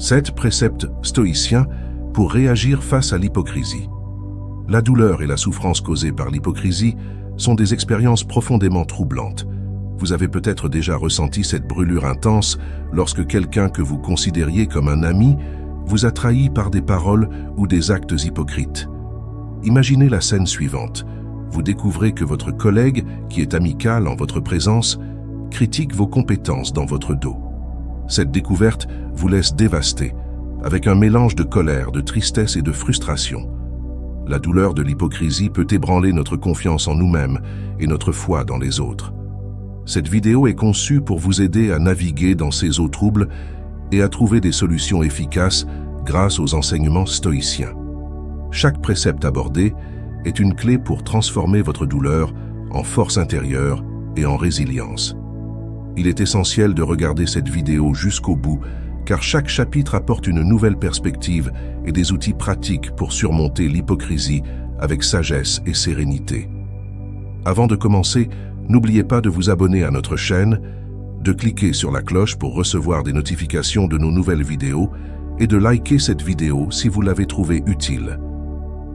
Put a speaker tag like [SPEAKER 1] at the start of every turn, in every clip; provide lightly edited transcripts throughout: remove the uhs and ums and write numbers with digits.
[SPEAKER 1] 7 préceptes stoïciens pour réagir face à l'hypocrisie. La douleur et la souffrance causées par l'hypocrisie sont des expériences profondément troublantes. Vous avez peut-être déjà ressenti cette brûlure intense lorsque quelqu'un que vous considériez comme un ami vous a trahi par des paroles ou des actes hypocrites. Imaginez la scène suivante. Vous découvrez que votre collègue, qui est amical en votre présence, critique vos compétences dans votre dos. Cette découverte vous laisse dévasté, avec un mélange de colère, de tristesse et de frustration. La douleur de l'hypocrisie peut ébranler notre confiance en nous-mêmes et notre foi dans les autres. Cette vidéo est conçue pour vous aider à naviguer dans ces eaux troubles et à trouver des solutions efficaces grâce aux enseignements stoïciens. Chaque précepte abordé est une clé pour transformer votre douleur en force intérieure et en résilience. Il est essentiel de regarder cette vidéo jusqu'au bout, car chaque chapitre apporte une nouvelle perspective et des outils pratiques pour surmonter l'hypocrisie avec sagesse et sérénité. Avant de commencer, n'oubliez pas de vous abonner à notre chaîne, de cliquer sur la cloche pour recevoir des notifications de nos nouvelles vidéos et de liker cette vidéo si vous l'avez trouvée utile.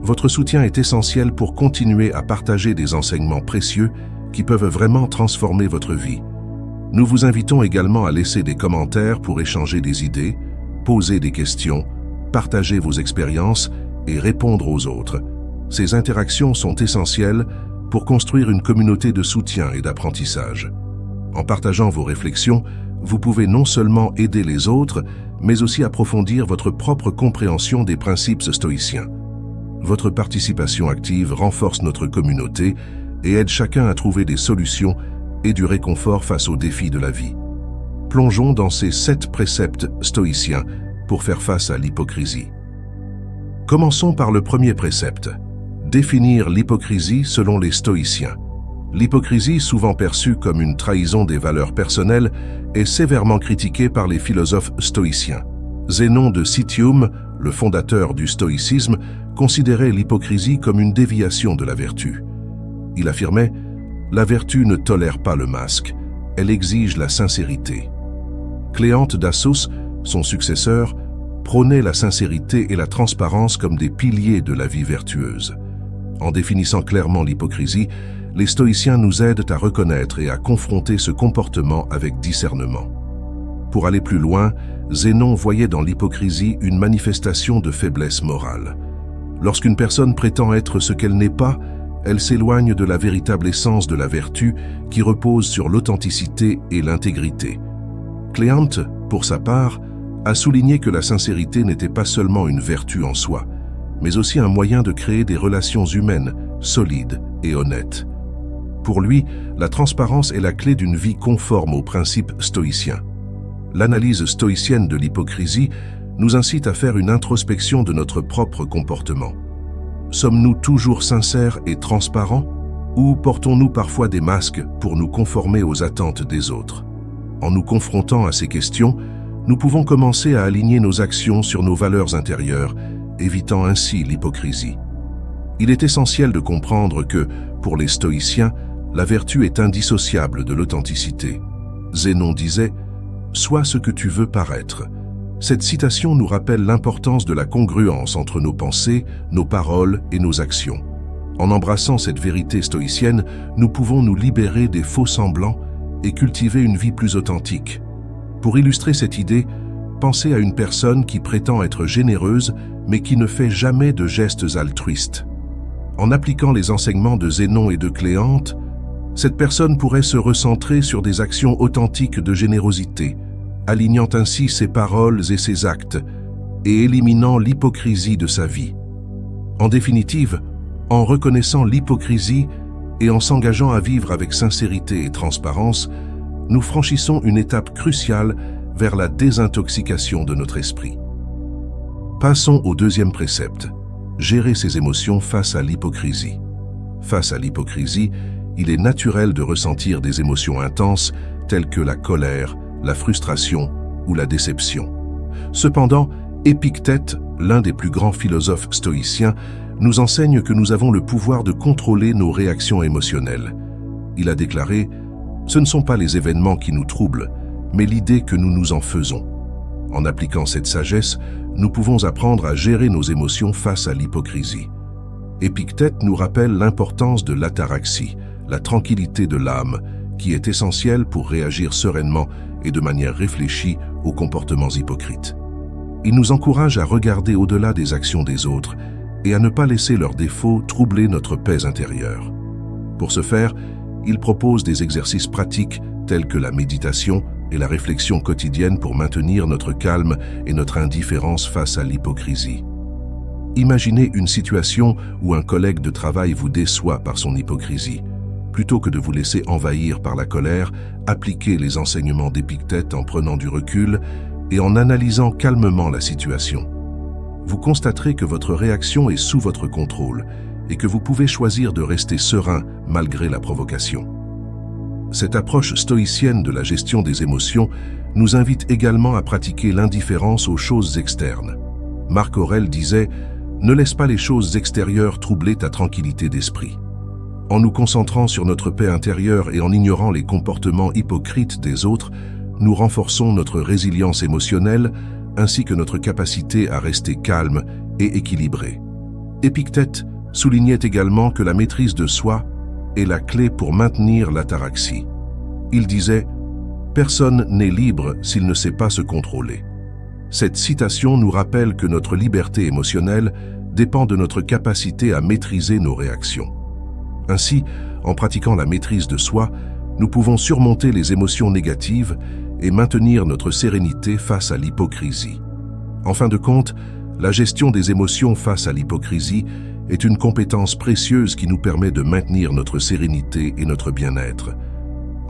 [SPEAKER 1] Votre soutien est essentiel pour continuer à partager des enseignements précieux qui peuvent vraiment transformer votre vie. Nous vous invitons également à laisser des commentaires pour échanger des idées, poser des questions, partager vos expériences et répondre aux autres. Ces interactions sont essentielles pour construire une communauté de soutien et d'apprentissage. En partageant vos réflexions, vous pouvez non seulement aider les autres, mais aussi approfondir votre propre compréhension des principes stoïciens. Votre participation active renforce notre communauté et aide chacun à trouver des solutions et du réconfort face aux défis de la vie. Plongeons dans ces 7 préceptes stoïciens pour faire face à l'hypocrisie. Commençons par le premier précepte. Définir l'hypocrisie selon les stoïciens. L'hypocrisie, souvent perçue comme une trahison des valeurs personnelles, est sévèrement critiquée par les philosophes stoïciens. Zénon de Citium, le fondateur du stoïcisme, considérait l'hypocrisie comme une déviation de la vertu. Il affirmait « La vertu ne tolère pas le masque, elle exige la sincérité ». Cléante d'Assos, son successeur, prônait la sincérité et la transparence comme des piliers de la vie vertueuse. En définissant clairement l'hypocrisie, les stoïciens nous aident à reconnaître et à confronter ce comportement avec discernement. Pour aller plus loin, Zénon voyait dans l'hypocrisie une manifestation de faiblesse morale. Lorsqu'une personne prétend être ce qu'elle n'est pas, elle s'éloigne de la véritable essence de la vertu qui repose sur l'authenticité et l'intégrité. Cléante, pour sa part, a souligné que la sincérité n'était pas seulement une vertu en soi, mais aussi un moyen de créer des relations humaines solides et honnêtes. Pour lui, la transparence est la clé d'une vie conforme aux principes stoïciens. L'analyse stoïcienne de l'hypocrisie nous incite à faire une introspection de notre propre comportement. Sommes-nous toujours sincères et transparents, ou portons-nous parfois des masques pour nous conformer aux attentes des autres? En nous confrontant à ces questions, nous pouvons commencer à aligner nos actions sur nos valeurs intérieures, évitant ainsi l'hypocrisie. Il est essentiel de comprendre que, pour les stoïciens, la vertu est indissociable de l'authenticité. Zénon disait « Sois ce que tu veux paraître ». Cette citation nous rappelle l'importance de la congruence entre nos pensées, nos paroles et nos actions. En embrassant cette vérité stoïcienne, nous pouvons nous libérer des faux semblants et cultiver une vie plus authentique. Pour illustrer cette idée, pensez à une personne qui prétend être généreuse mais qui ne fait jamais de gestes altruistes. En appliquant les enseignements de Zénon et de Cléante, cette personne pourrait se recentrer sur des actions authentiques de générosité, alignant ainsi ses paroles et ses actes et éliminant l'hypocrisie de sa vie. En définitive, en reconnaissant l'hypocrisie et en s'engageant à vivre avec sincérité et transparence, nous franchissons une étape cruciale vers la désintoxication de notre esprit. Passons au deuxième précepte, gérer ses émotions face à l'hypocrisie. Face à l'hypocrisie, il est naturel de ressentir des émotions intenses telles que la colère, la frustration ou la déception. Cependant, Épictète, l'un des plus grands philosophes stoïciens, nous enseigne que nous avons le pouvoir de contrôler nos réactions émotionnelles. Il a déclaré « Ce ne sont pas les événements qui nous troublent, mais l'idée que nous nous en faisons. » En appliquant cette sagesse, nous pouvons apprendre à gérer nos émotions face à l'hypocrisie. Épictète nous rappelle l'importance de l'ataraxie, la tranquillité de l'âme, qui est essentielle pour réagir sereinement et de manière réfléchie aux comportements hypocrites. Il nous encourage à regarder au-delà des actions des autres et à ne pas laisser leurs défauts troubler notre paix intérieure. Pour ce faire, il propose des exercices pratiques tels que la méditation et la réflexion quotidienne pour maintenir notre calme et notre indifférence face à l'hypocrisie. Imaginez une situation où un collègue de travail vous déçoit par son hypocrisie. Plutôt que de vous laisser envahir par la colère, appliquez les enseignements d'Épictète en prenant du recul et en analysant calmement la situation. Vous constaterez que votre réaction est sous votre contrôle et que vous pouvez choisir de rester serein malgré la provocation. Cette approche stoïcienne de la gestion des émotions nous invite également à pratiquer l'indifférence aux choses externes. Marc Aurèle disait « Ne laisse pas les choses extérieures troubler ta tranquillité d'esprit ». En nous concentrant sur notre paix intérieure et en ignorant les comportements hypocrites des autres, nous renforçons notre résilience émotionnelle ainsi que notre capacité à rester calme et équilibré. Épictète soulignait également que la maîtrise de soi est la clé pour maintenir l'ataraxie. Il disait « Personne n'est libre s'il ne sait pas se contrôler ». Cette citation nous rappelle que notre liberté émotionnelle dépend de notre capacité à maîtriser nos réactions. Ainsi, en pratiquant la maîtrise de soi, nous pouvons surmonter les émotions négatives et maintenir notre sérénité face à l'hypocrisie. En fin de compte, la gestion des émotions face à l'hypocrisie est une compétence précieuse qui nous permet de maintenir notre sérénité et notre bien-être.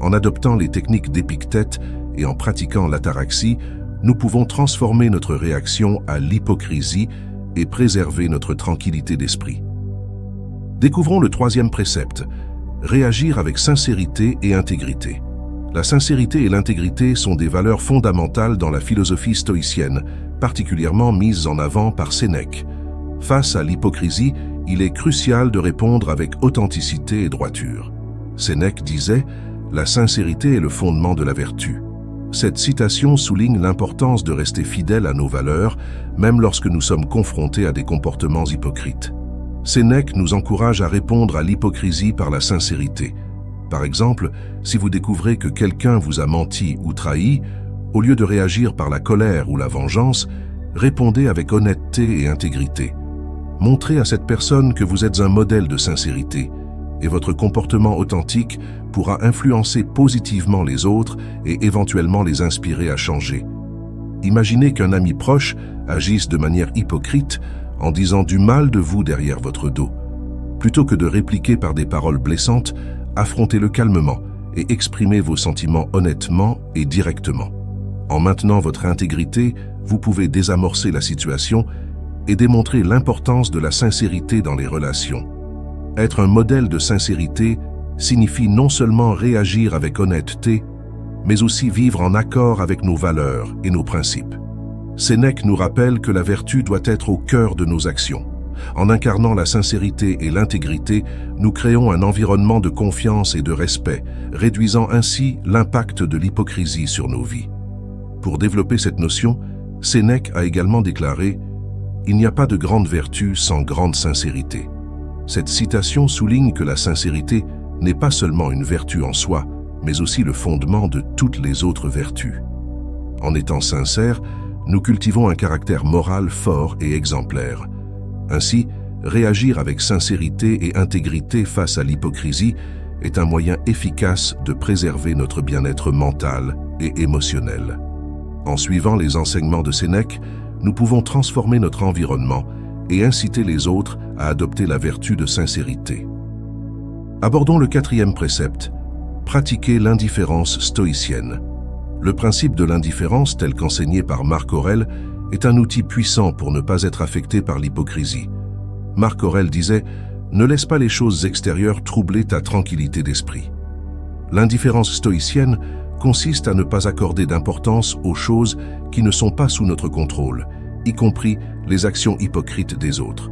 [SPEAKER 1] En adoptant les techniques d'Épictète et en pratiquant l'ataraxie, nous pouvons transformer notre réaction à l'hypocrisie et préserver notre tranquillité d'esprit. Découvrons le troisième précepte, réagir avec sincérité et intégrité. La sincérité et l'intégrité sont des valeurs fondamentales dans la philosophie stoïcienne, particulièrement mises en avant par Sénèque. Face à l'hypocrisie, il est crucial de répondre avec authenticité et droiture. Sénèque disait « La sincérité est le fondement de la vertu ». Cette citation souligne l'importance de rester fidèle à nos valeurs, même lorsque nous sommes confrontés à des comportements hypocrites. Sénèque nous encourage à répondre à l'hypocrisie par la sincérité. Par exemple, si vous découvrez que quelqu'un vous a menti ou trahi, au lieu de réagir par la colère ou la vengeance, répondez avec honnêteté et intégrité. Montrez à cette personne que vous êtes un modèle de sincérité et votre comportement authentique pourra influencer positivement les autres et éventuellement les inspirer à changer. Imaginez qu'un ami proche agisse de manière hypocrite en disant du mal de vous derrière votre dos. Plutôt que de répliquer par des paroles blessantes, affrontez-le calmement et exprimez vos sentiments honnêtement et directement. En maintenant votre intégrité, vous pouvez désamorcer la situation et démontrer l'importance de la sincérité dans les relations. Être un modèle de sincérité signifie non seulement réagir avec honnêteté, mais aussi vivre en accord avec nos valeurs et nos principes. Sénèque nous rappelle que la vertu doit être au cœur de nos actions. En incarnant la sincérité et l'intégrité, nous créons un environnement de confiance et de respect, réduisant ainsi l'impact de l'hypocrisie sur nos vies. Pour développer cette notion, Sénèque a également déclaré « Il n'y a pas de grande vertu sans grande sincérité ». Cette citation souligne que la sincérité n'est pas seulement une vertu en soi, mais aussi le fondement de toutes les autres vertus. En étant sincères, nous cultivons un caractère moral fort et exemplaire. Ainsi, réagir avec sincérité et intégrité face à l'hypocrisie est un moyen efficace de préserver notre bien-être mental et émotionnel. En suivant les enseignements de Sénèque, nous pouvons transformer notre environnement et inciter les autres à adopter la vertu de sincérité. Abordons le quatrième précepte, pratiquer l'indifférence stoïcienne. Le principe de l'indifférence, tel qu'enseigné par Marc Aurèle, est un outil puissant pour ne pas être affecté par l'hypocrisie. Marc Aurèle disait « Ne laisse pas les choses extérieures troubler ta tranquillité d'esprit ». L'indifférence stoïcienne consiste à ne pas accorder d'importance aux choses qui ne sont pas sous notre contrôle, y compris les actions hypocrites des autres.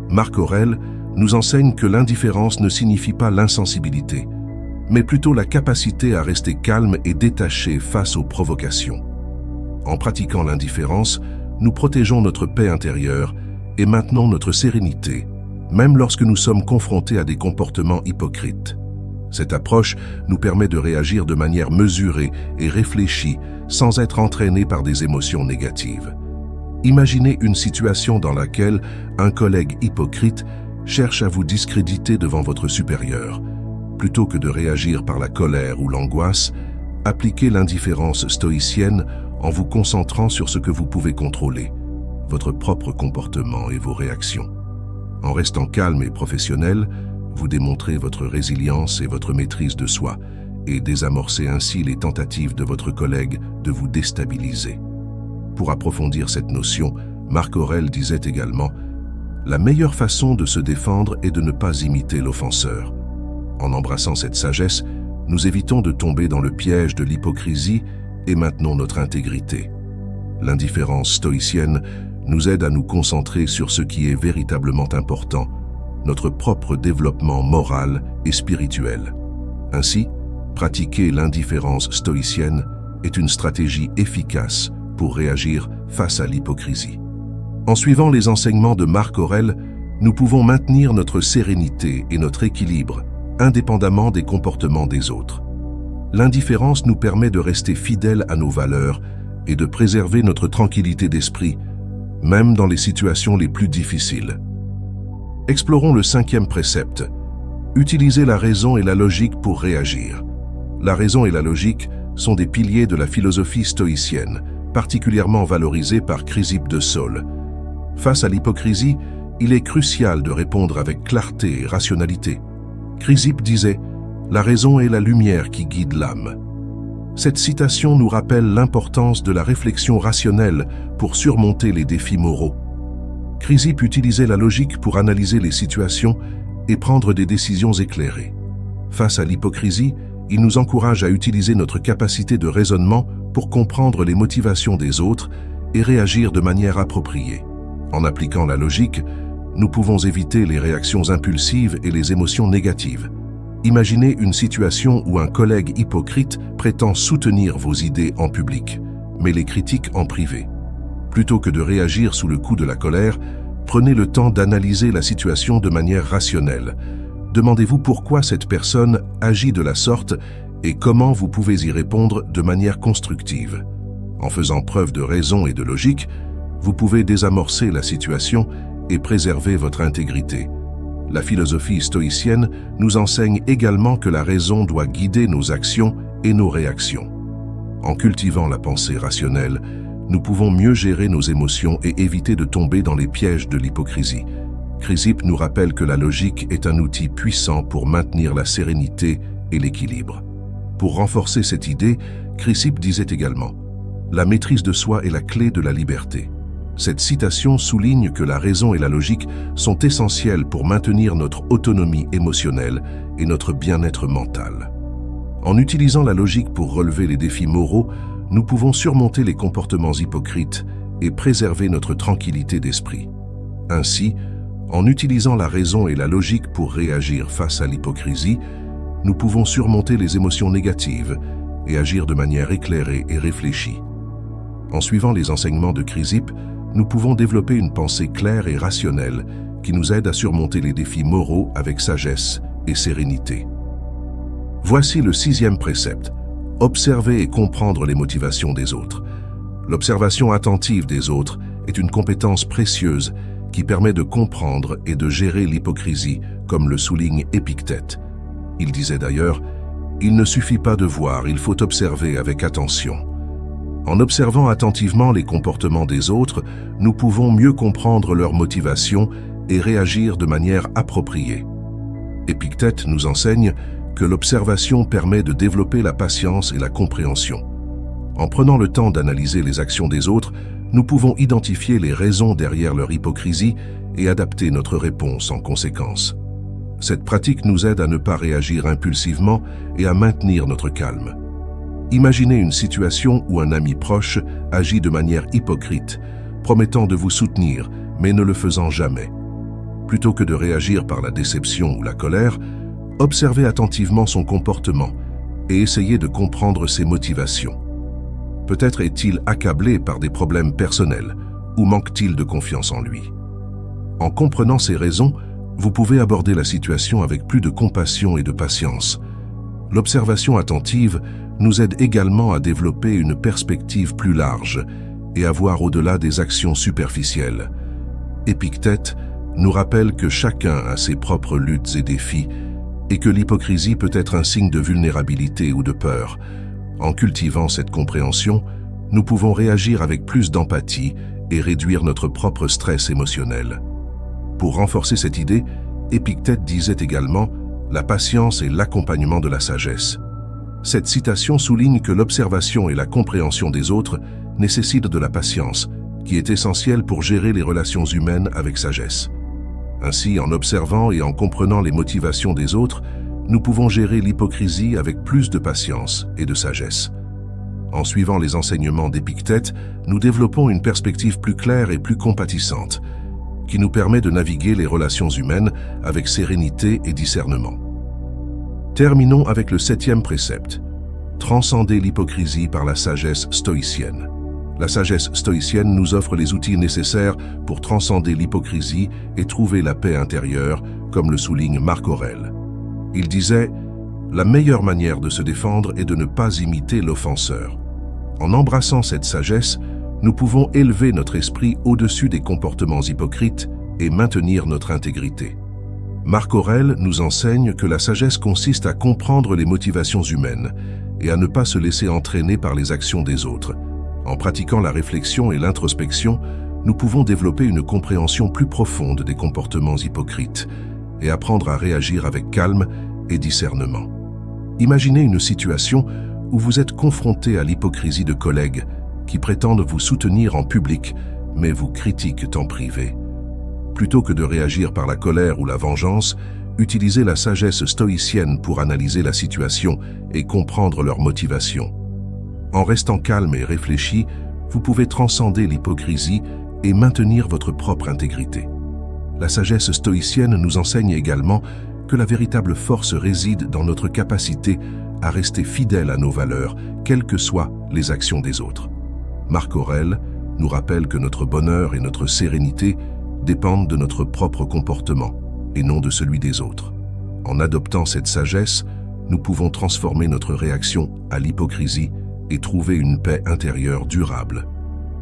[SPEAKER 1] Marc Aurèle nous enseigne que l'indifférence ne signifie pas l'insensibilité, mais plutôt la capacité à rester calme et détaché face aux provocations. En pratiquant l'indifférence, nous protégeons notre paix intérieure et maintenons notre sérénité, même lorsque nous sommes confrontés à des comportements hypocrites. Cette approche nous permet de réagir de manière mesurée et réfléchie sans être entraînés par des émotions négatives. Imaginez une situation dans laquelle un collègue hypocrite cherche à vous discréditer devant votre supérieur. Plutôt que de réagir par la colère ou l'angoisse, appliquez l'indifférence stoïcienne en vous concentrant sur ce que vous pouvez contrôler, votre propre comportement et vos réactions. En restant calme et professionnel, vous démontrez votre résilience et votre maîtrise de soi et désamorcez ainsi les tentatives de votre collègue de vous déstabiliser. Pour approfondir cette notion, Marc Aurèle disait également « La meilleure façon de se défendre est de ne pas imiter l'offenseur. » En embrassant cette sagesse, nous évitons de tomber dans le piège de l'hypocrisie et maintenons notre intégrité. L'indifférence stoïcienne nous aide à nous concentrer sur ce qui est véritablement important, notre propre développement moral et spirituel. Ainsi, pratiquer l'indifférence stoïcienne est une stratégie efficace pour réagir face à l'hypocrisie. En suivant les enseignements de Marc Aurèle, nous pouvons maintenir notre sérénité et notre équilibre, indépendamment des comportements des autres. L'indifférence nous permet de rester fidèles à nos valeurs et de préserver notre tranquillité d'esprit, même dans les situations les plus difficiles. Explorons le 5e précepte. Utilisez la raison et la logique pour réagir. La raison et la logique sont des piliers de la philosophie stoïcienne, particulièrement valorisés par Chrysippe de Sole. Face à l'hypocrisie, il est crucial de répondre avec clarté et rationalité. Chrysippe disait « La raison est la lumière qui guide l'âme ». Cette citation nous rappelle l'importance de la réflexion rationnelle pour surmonter les défis moraux. Chrysippe utilisait la logique pour analyser les situations et prendre des décisions éclairées. Face à l'hypocrisie, il nous encourage à utiliser notre capacité de raisonnement pour comprendre les motivations des autres et réagir de manière appropriée. En appliquant la logique, nous pouvons éviter les réactions impulsives et les émotions négatives. Imaginez une situation où un collègue hypocrite prétend soutenir vos idées en public, mais les critique en privé. Plutôt que de réagir sous le coup de la colère, prenez le temps d'analyser la situation de manière rationnelle. Demandez-vous pourquoi cette personne agit de la sorte et comment vous pouvez y répondre de manière constructive. En faisant preuve de raison et de logique, vous pouvez désamorcer la situation et préserver votre intégrité. La philosophie stoïcienne nous enseigne également que la raison doit guider nos actions et nos réactions. En cultivant la pensée rationnelle, nous pouvons mieux gérer nos émotions et éviter de tomber dans les pièges de l'hypocrisie. Chrysippe nous rappelle que la logique est un outil puissant pour maintenir la sérénité et l'équilibre. Pour renforcer cette idée, Chrysippe disait également « La maîtrise de soi est la clé de la liberté ». Cette citation souligne que la raison et la logique sont essentielles pour maintenir notre autonomie émotionnelle et notre bien-être mental. En utilisant la logique pour relever les défis moraux, nous pouvons surmonter les comportements hypocrites et préserver notre tranquillité d'esprit. Ainsi, en utilisant la raison et la logique pour réagir face à l'hypocrisie, nous pouvons surmonter les émotions négatives et agir de manière éclairée et réfléchie. En suivant les enseignements de Chrysippe, nous pouvons développer une pensée claire et rationnelle qui nous aide à surmonter les défis moraux avec sagesse et sérénité. Voici le 6e précepte. Observer et comprendre les motivations des autres. L'observation attentive des autres est une compétence précieuse qui permet de comprendre et de gérer l'hypocrisie, comme le souligne Épictète. Il disait d'ailleurs « Il ne suffit pas de voir, il faut observer avec attention ». En observant attentivement les comportements des autres, nous pouvons mieux comprendre leurs motivations et réagir de manière appropriée. Épictète nous enseigne que l'observation permet de développer la patience et la compréhension. En prenant le temps d'analyser les actions des autres, nous pouvons identifier les raisons derrière leur hypocrisie et adapter notre réponse en conséquence. Cette pratique nous aide à ne pas réagir impulsivement et à maintenir notre calme. Imaginez une situation où un ami proche agit de manière hypocrite, promettant de vous soutenir, mais ne le faisant jamais. Plutôt que de réagir par la déception ou la colère, observez attentivement son comportement et essayez de comprendre ses motivations. Peut-être est-il accablé par des problèmes personnels ou manque-t-il de confiance en lui. En comprenant ces raisons, vous pouvez aborder la situation avec plus de compassion et de patience. L'observation attentive nous aide également à développer une perspective plus large et à voir au-delà des actions superficielles. Épictète nous rappelle que chacun a ses propres luttes et défis et que l'hypocrisie peut être un signe de vulnérabilité ou de peur. En cultivant cette compréhension, nous pouvons réagir avec plus d'empathie et réduire notre propre stress émotionnel. Pour renforcer cette idée, Épictète disait également « La patience est l'accompagnement de la sagesse ». Cette citation souligne que l'observation et la compréhension des autres nécessitent de la patience, qui est essentielle pour gérer les relations humaines avec sagesse. Ainsi, en observant et en comprenant les motivations des autres, nous pouvons gérer l'hypocrisie avec plus de patience et de sagesse. En suivant les enseignements d'Épictète, nous développons une perspective plus claire et plus compatissante, qui nous permet de naviguer les relations humaines avec sérénité et discernement. Terminons avec le 7e précepte. Transcender l'hypocrisie par la sagesse stoïcienne. La sagesse stoïcienne nous offre les outils nécessaires pour transcender l'hypocrisie et trouver la paix intérieure, comme le souligne Marc Aurèle. Il disait « La meilleure manière de se défendre est de ne pas imiter l'offenseur. En embrassant cette sagesse, nous pouvons élever notre esprit au-dessus des comportements hypocrites et maintenir notre intégrité. » Marc Aurèle nous enseigne que la sagesse consiste à comprendre les motivations humaines et à ne pas se laisser entraîner par les actions des autres. En pratiquant la réflexion et l'introspection, nous pouvons développer une compréhension plus profonde des comportements hypocrites et apprendre à réagir avec calme et discernement. Imaginez une situation où vous êtes confronté à l'hypocrisie de collègues qui prétendent vous soutenir en public, mais vous critiquent en privé. Plutôt que de réagir par la colère ou la vengeance, utilisez la sagesse stoïcienne pour analyser la situation et comprendre leurs motivations. En restant calme et réfléchi, vous pouvez transcender l'hypocrisie et maintenir votre propre intégrité. La sagesse stoïcienne nous enseigne également que la véritable force réside dans notre capacité à rester fidèle à nos valeurs, quelles que soient les actions des autres. Marc Aurèle nous rappelle que notre bonheur et notre sérénité dépendent de notre propre comportement et non de celui des autres. En adoptant cette sagesse, nous pouvons transformer notre réaction à l'hypocrisie et trouver une paix intérieure durable.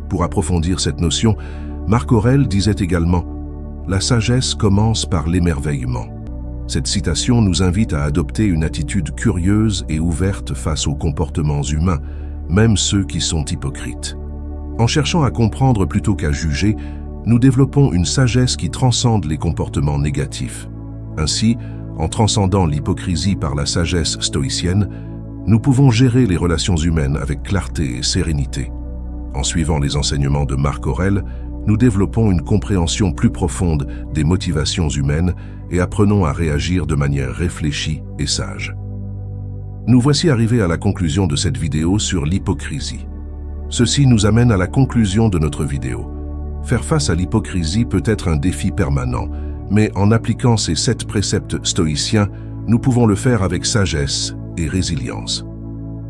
[SPEAKER 1] Pour approfondir cette notion, Marc Aurèle disait également « La sagesse commence par l'émerveillement ». Cette citation nous invite à adopter une attitude curieuse et ouverte face aux comportements humains, même ceux qui sont hypocrites. En cherchant à comprendre plutôt qu'à juger, nous développons une sagesse qui transcende les comportements négatifs. Ainsi, en transcendant l'hypocrisie par la sagesse stoïcienne, nous pouvons gérer les relations humaines avec clarté et sérénité. En suivant les enseignements de Marc Aurèle, nous développons une compréhension plus profonde des motivations humaines et apprenons à réagir de manière réfléchie et sage. Nous voici arrivés à la conclusion de cette vidéo sur l'hypocrisie. Ceci nous amène à la conclusion de notre vidéo. Faire face à l'hypocrisie peut être un défi permanent, mais en appliquant ces 7 préceptes stoïciens, nous pouvons le faire avec sagesse et résilience.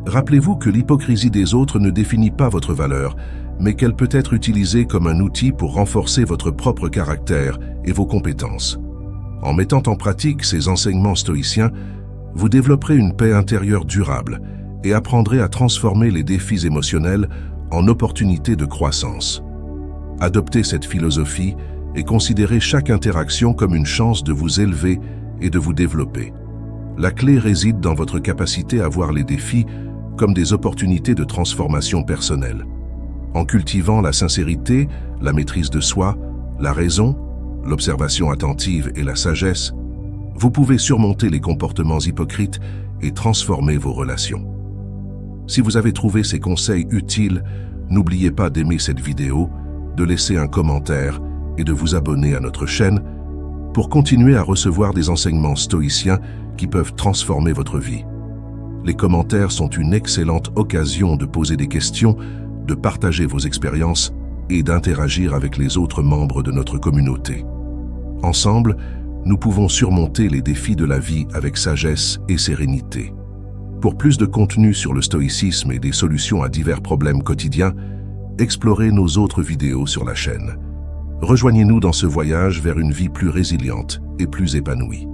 [SPEAKER 1] Rappelez-vous que l'hypocrisie des autres ne définit pas votre valeur, mais qu'elle peut être utilisée comme un outil pour renforcer votre propre caractère et vos compétences. En mettant en pratique ces enseignements stoïciens, vous développerez une paix intérieure durable et apprendrez à transformer les défis émotionnels en opportunités de croissance. Adoptez cette philosophie et considérez chaque interaction comme une chance de vous élever et de vous développer. La clé réside dans votre capacité à voir les défis comme des opportunités de transformation personnelle. En cultivant la sincérité, la maîtrise de soi, la raison, l'observation attentive et la sagesse, vous pouvez surmonter les comportements hypocrites et transformer vos relations. Si vous avez trouvé ces conseils utiles, n'oubliez pas d'aimer cette vidéo, de laisser un commentaire et de vous abonner à notre chaîne pour continuer à recevoir des enseignements stoïciens qui peuvent transformer votre vie. Les commentaires sont une excellente occasion de poser des questions, de partager vos expériences et d'interagir avec les autres membres de notre communauté. Ensemble, nous pouvons surmonter les défis de la vie avec sagesse et sérénité. Pour plus de contenu sur le stoïcisme et des solutions à divers problèmes quotidiens, explorez nos autres vidéos sur la chaîne. Rejoignez-nous dans ce voyage vers une vie plus résiliente et plus épanouie.